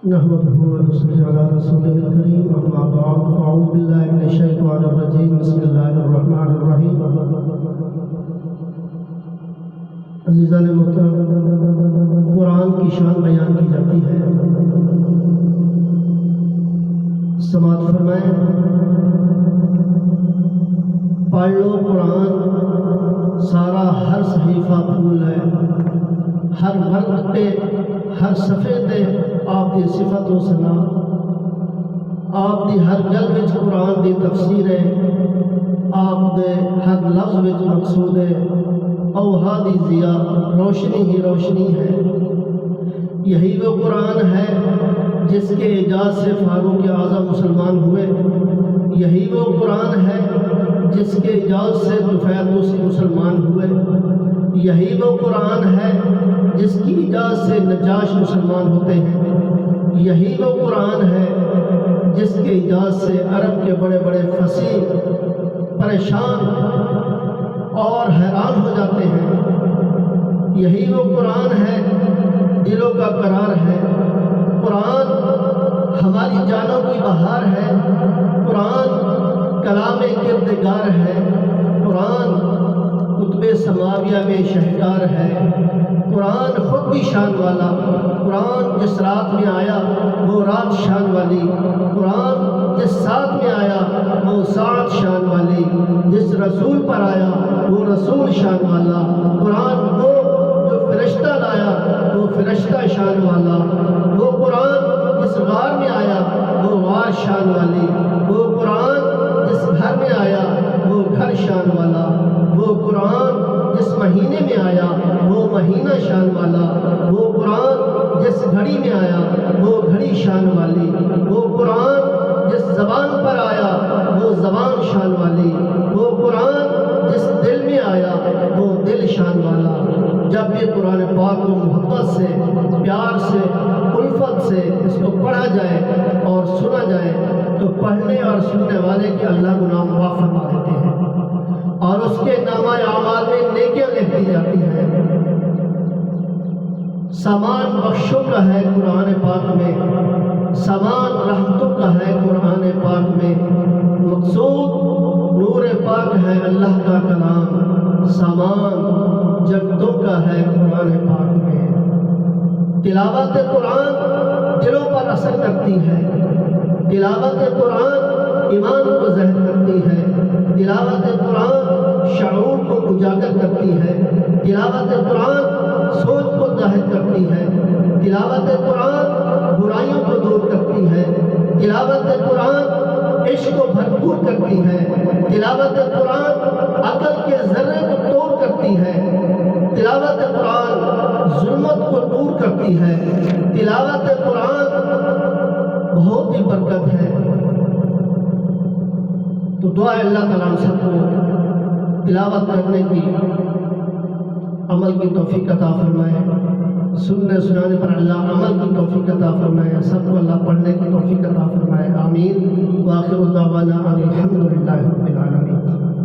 نحمده ونصلي على رسوله الكريم اما بعد فاعوذ بالله من الشيطان الرجيم بسم الله الرحمن الرحيم عزیزان محترم، قرآن کی شان بیان کی جاتی ہے۔ سماعت فرمائیں، پڑھ لو قرآن، سارا ہر صحیفہ پھول ہے، ہر ورق تے ہر صفحے تے آپ دی صفت و ثنا، آپ دی ہر گل وچ قرآن دی تفسیر ہے، آپ دے ہر لفظ وچ مقصود ہے، اوہا دی ضیا، روشنی ہی روشنی ہے۔ یہی وہ قرآن ہے جس کے اعجاز سے فاروق اعظم مسلمان ہوئے، یہی وہ قرآن ہے جس کے اعجاز سے طفیل طوسی مسلمان ہوئے، یہی وہ قرآن ہے جس کی اجازت سے نجاش مسلمان ہوتے ہیں، یہی وہ قرآن ہے جس کے اجازت سے عرب کے بڑے بڑے فصیح پریشان اور حیران ہو جاتے ہیں، یہی وہ قرآن ہے دلوں کا قرار ہے، قرآن ہماری جانوں کی بہار ہے، قرآن کلام کردگار ہے، قرآن قطب سماویہ میں شہکار ہے، قرآن خود بھی شان والا، قرآن جس رات میں آیا وہ رات شان والی، قرآن جس ساتھ میں آیا وہ ساتھ شان والی، جس رسول پر آیا وہ رسول شان والا، قرآن وہ جو فرشتہ لایا وہ فرشتہ شان والا، وہ قرآن جس غار میں آیا وہ غار شان والی، وہ قرآن جس گھر میں آیا وہ گھر شان والا، وہ قرآن جس مہینے میں آیا وہ مہینہ شان والا، وہ قرآن جس گھڑی میں آیا وہ گھڑی شان والی، وہ قرآن جس زبان پر آیا وہ زبان شان والی، وہ قرآن جس دل میں آیا وہ دل شان والا۔ جب یہ قرآن پاک کو محبت سے، پیار سے، الفت سے اس کو پڑھا جائے اور سنا جائے تو پڑھنے اور سننے والے کے اللہ گناہ معاف فرما دیتے ہیں اور اس کے نامہ اعمال میں نیکیاں لکھ دی جاتی ہیں۔ سامان بخشوں کا ہے قرآن پاک میں، سامان رحمتوں کا ہے قرآن پاک میں، مقصود نور پاک ہے اللہ کا کلام، سامان جنتوں کا ہے قرآن پاک میں۔ تلاوت قرآن دلوں پر اثر کرتی ہے، تلاوت قرآن ایمان کو ظاہر کرتی ہے، تلاوت قرآن شعور کو اجاگر کرتی ہے، تلاوت قرآن سوچ کو ظاہر کرتی ہے، تلاوت قرآن برائیوں کو دور کرتی ہے، تلاوت قرآن عشق کو بھرپور کرتی ہے، تلاوت قرآن عقل کے ذرے کو توڑ کرتی ہے، تلاوت قرآن ظلمت کو دور کرتی ہے، تلاوت قرآن بہت ہی برکت ہے۔ تو دعا ہے اللہ تعالیٰ ہم سب کو تلاوت کرنے کی، عمل کی توفیق عطا فرمائے، سننے سنانے پر اللہ عمل کی توفیق عطا فرمائے، سب کو اللہ پڑھنے کی توفیق عطا فرمائے، آمین۔ وآخر دعوانا ان الحمد للہ رب العالمین۔